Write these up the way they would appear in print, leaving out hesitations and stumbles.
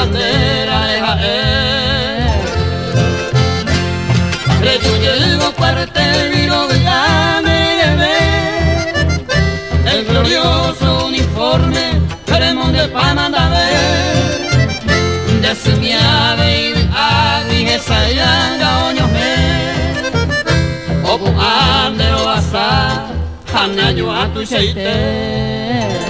bandera de Jaén. Yo llego cuartel y no ya me llevé el glorioso uniforme queremos de Pamanda ver de su miave y agui esa yanga oño me obu ande o asa hanayo atu sheite.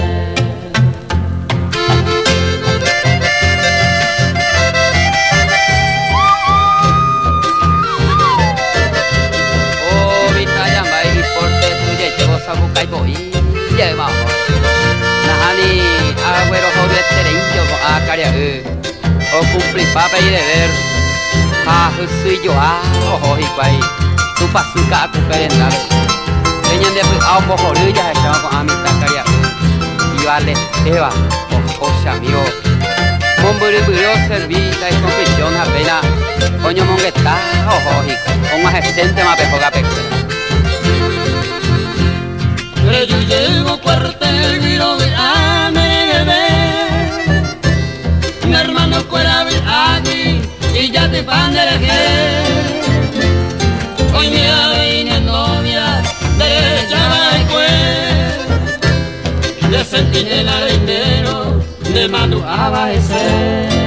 Sabukai boi ya mau nahani agüero joder tereño a caria o cumplir papel y deber a soy yo a ojo y pai tu pasuka aku perendal teñan de a mojo ya estaba con amita caria y vale eva o chamio momburu buro serví la competición apenas coño mongueta ojo y con más gente más pejoga peque. Yo llego cuartel y no de AMB. Mi hermano fuera de aquí y ya te pandereje. Hoy me avine novia de Chavaicué. De sentinela de dinero de Manu a Baecer.